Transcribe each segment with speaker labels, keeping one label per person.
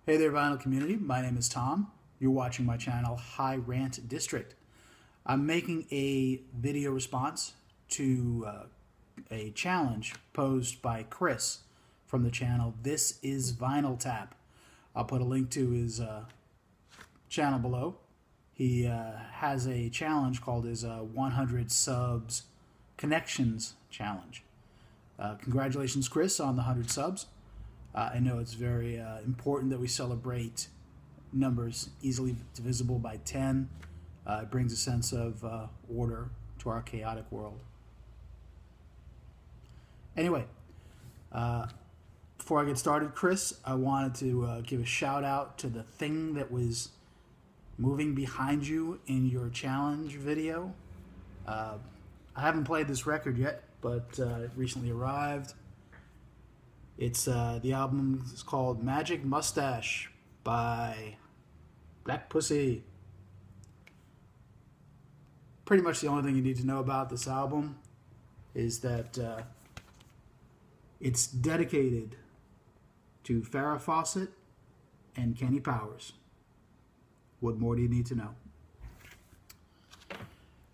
Speaker 1: Hey there, vinyl community. My name is Tom. You're watching my channel, High Rant District. I'm making a video response to a challenge posed by Chris from the channel This Is Vinyl Tap. I'll put a link to his channel below. He has a challenge called his 100 Subs Connections Challenge. Congratulations, Chris, on the 100 subs. I know it's very important that we celebrate numbers easily divisible by 10. It brings a sense of order to our chaotic world. Anyway, before I get started, Chris, I wanted to give a shout out to the thing that was moving behind you in your challenge video. I haven't played this record yet, but it recently arrived. It's the album is called Magic Mustache by Black Pussy. Pretty much the only thing you need to know about this album is that it's dedicated to Farrah Fawcett and Kenny Powers. What more do you need to know?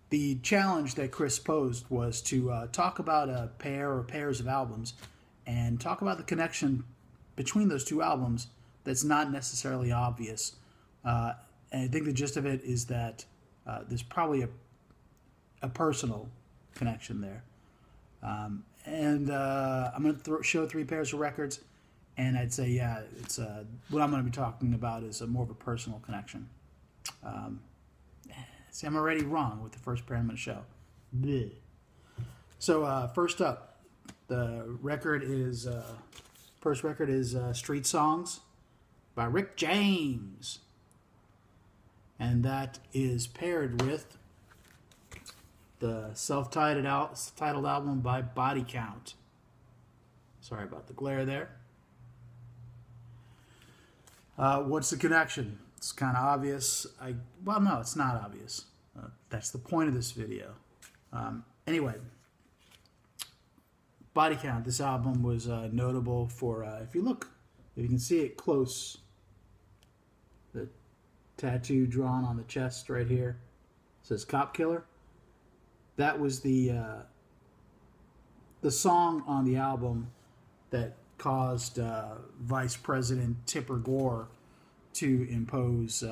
Speaker 1: The challenge that Chris posed was to talk about a pair or pairs of albums and talk about the connection between those two albums that's not necessarily obvious. And I think the gist of it is that there's probably a personal connection there. I'm going to show three pairs of records, and I'd say, yeah, it's what I'm going to be talking about is more of a personal connection. See, I'm already wrong with the first pair I'm going to show. Bleh. So first up, the record is first record is Street Songs by Rick James, and that is paired with the self-titled album by Body Count. Sorry about the glare there. What's the connection? It's kind of obvious. Well, no, it's not obvious. That's the point of this video. Anyway, Body Count. This album was notable for, if you can see it close, the tattoo drawn on the chest right here says "Cop Killer." That was the song on the album that caused Vice President Tipper Gore to impose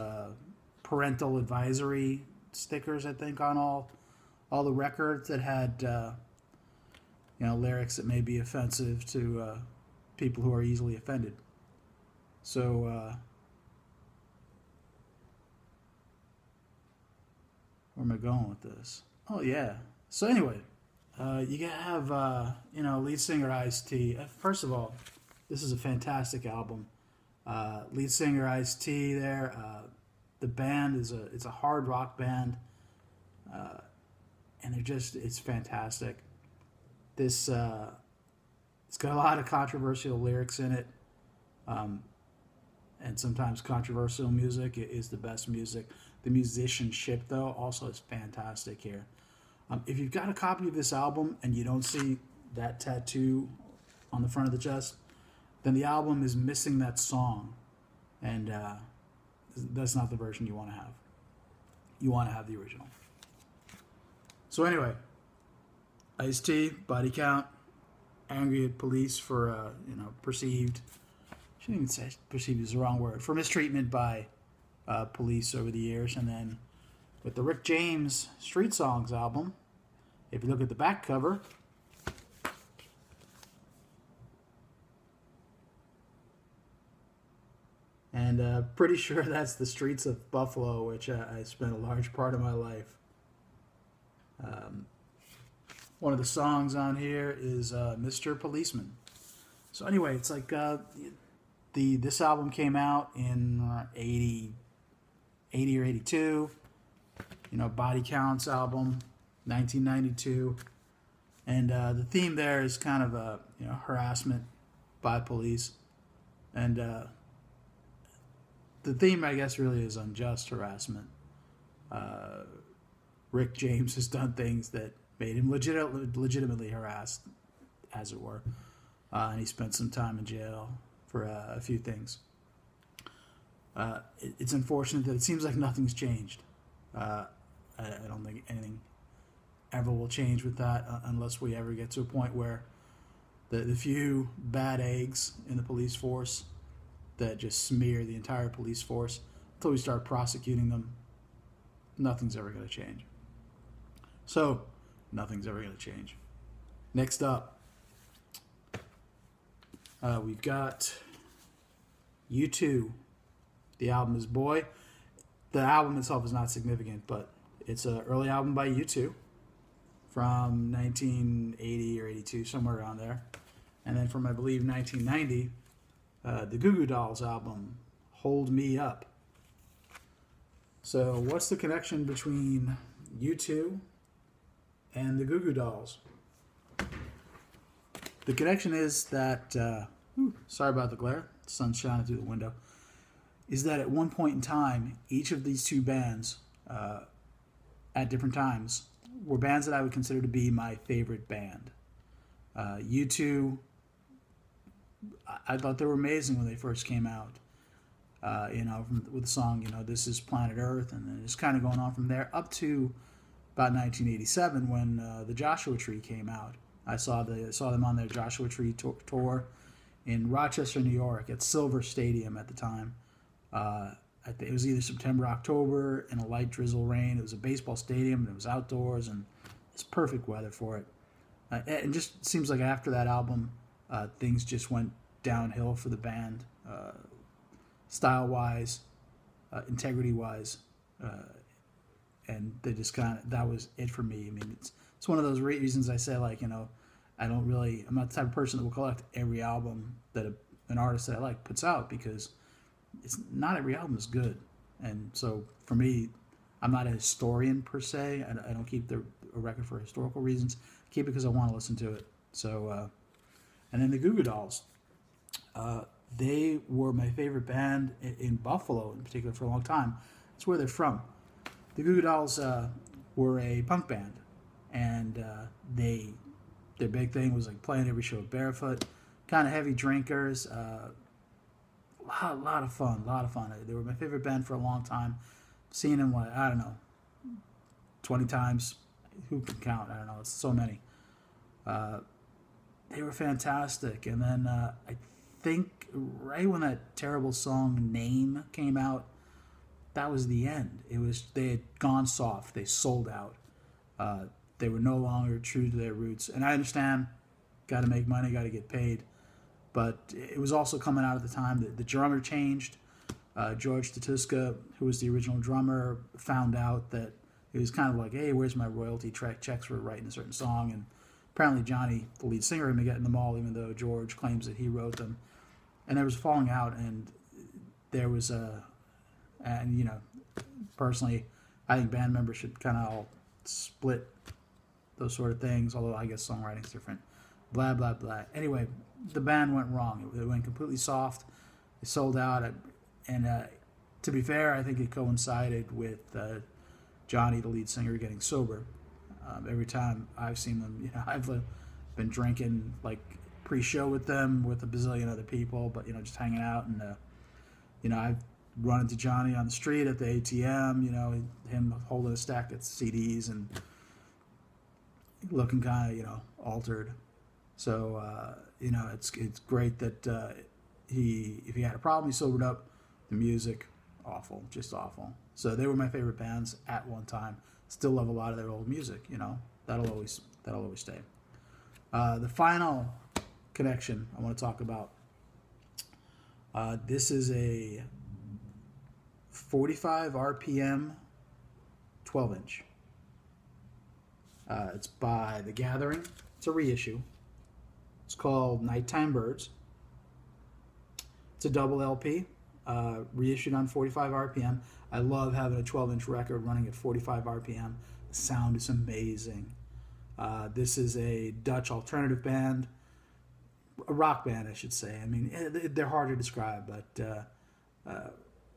Speaker 1: parental advisory stickers, I think, on all the records that had lyrics that may be offensive to people who are easily offended. So where am I going with this? Oh yeah. So anyway, you have lead singer Ice-T. First of all, this is a fantastic album. Lead singer Ice-T there. The band it's a hard rock band, and it's fantastic. This it's got a lot of controversial lyrics in it, and sometimes controversial music is the best music. The musicianship, though, also is fantastic here. If you've got a copy of this album and you don't see that tattoo on the front of the chest, then the album is missing that song, and that's not the version you want to have. You want to have the original. So anyway, Ice-T, Body Count, angry at police for perceived. Shouldn't even say perceived is the wrong word, for mistreatment by police over the years. And then with the Rick James Street Songs album, if you look at the back cover, and pretty sure that's the streets of Buffalo, which I spent a large part of my life. One of the songs on here is Mr. Policeman. So anyway, it's like this album came out in 80 or 82. Body Count's album, 1992. And the theme there is kind of harassment by police. And the theme, I guess, really is unjust harassment. Rick James has done things that made him legitimately harassed, as it were. And he spent some time in jail for a few things. It's unfortunate that it seems like nothing's changed. I don't think anything ever will change with that unless we ever get to a point where the few bad eggs in the police force that just smear the entire police force, until we start prosecuting them, nothing's ever going to change. So, nothing's ever going to change. Next up, we've got U2. The album is Boy. The album itself is not significant, but it's an early album by U2 from 1980 or 82, somewhere around there. And then from, I believe, 1990, the Goo Goo Dolls album, Hold Me Up. So what's the connection between U2 and the Goo Goo Dolls? The connection is that, sorry about the glare, the sun's shining through the window, is that at one point in time, each of these two bands, at different times, were bands that I would consider to be my favorite band. U2, I thought they were amazing when they first came out. With the song, This Is Planet Earth, and then it's kind of going on from there up to about 1987 when the Joshua Tree came out. I saw them on their Joshua Tree tour in Rochester, New York, at Silver Stadium at the time. It was either September, October, in a light drizzle rain. It was a baseball stadium, and it was outdoors, and it's perfect weather for it. It just seems like after that album, things just went downhill for the band, style-wise, integrity-wise, and they just that was it for me. I mean, it's one of those reasons I say, I'm not the type of person that will collect every album that an artist that I like puts out, because it's not every album is good. And so for me, I'm not a historian per se. I don't keep a record for historical reasons. I keep it because I want to listen to it. So, and then the Goo Goo Dolls. They were my favorite band in Buffalo, in particular, for a long time. That's where they're from. The Goo Goo Dolls were a punk band, and their big thing was like playing every show barefoot, kind of heavy drinkers. A lot of fun. They were my favorite band for a long time. Seen them, 20 times. Who can count? I don't know. It's so many. They were fantastic. And then I think right when that terrible song Name came out, that was the end. They had gone soft. They sold out. They were no longer true to their roots. And I understand, got to make money, got to get paid. But it was also coming out at the time that the drummer changed. George Statuska, who was the original drummer, found out that it was kind of like, hey, where's my royalty checks for writing a certain song? And apparently Johnny, the lead singer, had been getting them all, even though George claims that he wrote them. And there was a falling out, and there was personally, I think band members should kind of all split those sort of things, although I guess songwriting's different. Blah, blah, blah. Anyway, the band went wrong. It went completely soft. They sold out. And to be fair, I think it coincided with Johnny, the lead singer, getting sober. Every time I've seen them, I've been drinking like pre-show with them with a bazillion other people, but just hanging out, and I've run into Johnny on the street at the ATM, him holding a stack of CDs and looking kind of altered. So it's great that if he had a problem, he sobered up. The music, awful, just awful. So they were my favorite bands at one time. Still love a lot of their old music. That'll always stay. The final connection I want to talk about. This is a 45 RPM 12-inch. It's by The Gathering. It's a reissue. It's called Nighttime Birds. It's a double LP, reissued on 45 RPM. I love having a 12-inch record running at 45 RPM. The sound is amazing. This is a Dutch alternative band, a rock band, I should say. I mean, they're hard to describe, but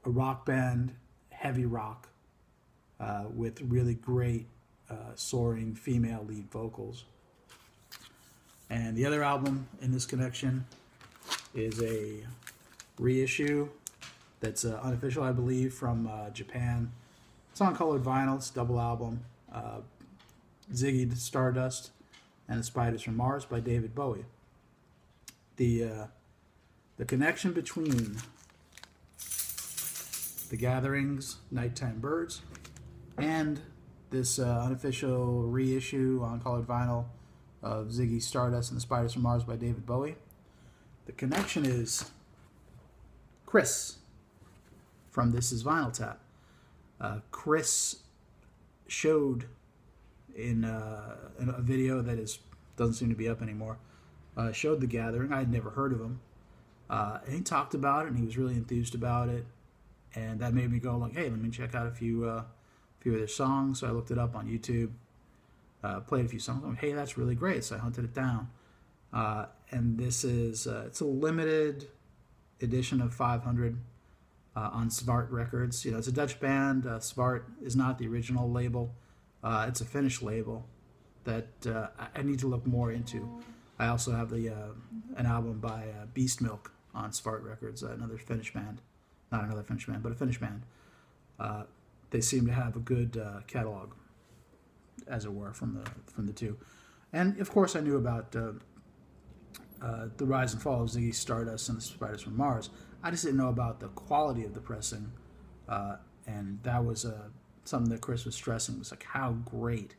Speaker 1: a rock band, heavy rock, with really great soaring female lead vocals. And the other album in this connection is a reissue that's unofficial, I believe, from Japan. It's on colored vinyl. It's a double album. Ziggy Stardust and the Spiders from Mars by David Bowie. The connection between the Gatherings, Nighttime Birds, and this unofficial reissue on colored vinyl of Ziggy Stardust and the Spiders from Mars by David Bowie. The connection is Chris from This Is Vinyl Tap. Chris showed in a video that doesn't seem to be up anymore, showed The Gathering. I had never heard of him. And he talked about it, and he was really enthused about it. And that made me go like, hey, let me check out a few of their songs. So I looked it up on YouTube, played a few songs. I'm like, hey, that's really great. So I hunted it down. And this is it's a limited edition of 500 on Svart Records. You know, it's a Dutch band. Svart is not the original label. It's a Finnish label that I need to look more into. I also have an album by Beast Milk on Svart Records, another Finnish band. Not another Finnish band, but a Finnish band. They seem to have a good catalog, as it were, from the two. And of course, I knew about the rise and fall of Ziggy Stardust and the Spiders from Mars. I just didn't know about the quality of the pressing, and that was something that Chris was stressing, was like how great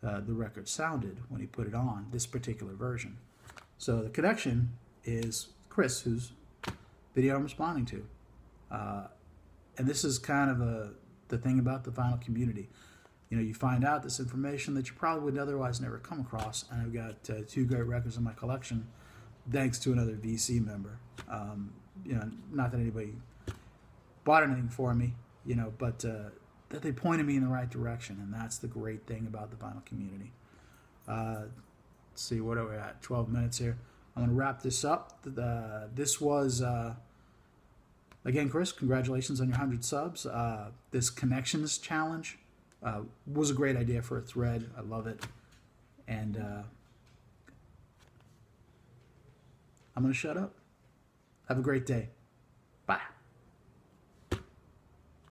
Speaker 1: the record sounded when he put it on, this particular version. So the connection is Chris, whose video I'm responding to. And this is kind of the thing about the vinyl community. You know, you find out this information that you probably would otherwise never come across. And I've got two great records in my collection, thanks to another VC member. You know, not that anybody bought anything for me, you know, but that they pointed me in the right direction. And that's the great thing about the vinyl community. Let's see, what are we at? 12 minutes here. I'm going to wrap this up. This was... Again, Chris, congratulations on your 100 subs. This Connections Challenge was a great idea for a thread. I love it. And I'm going to shut up. Have a great day.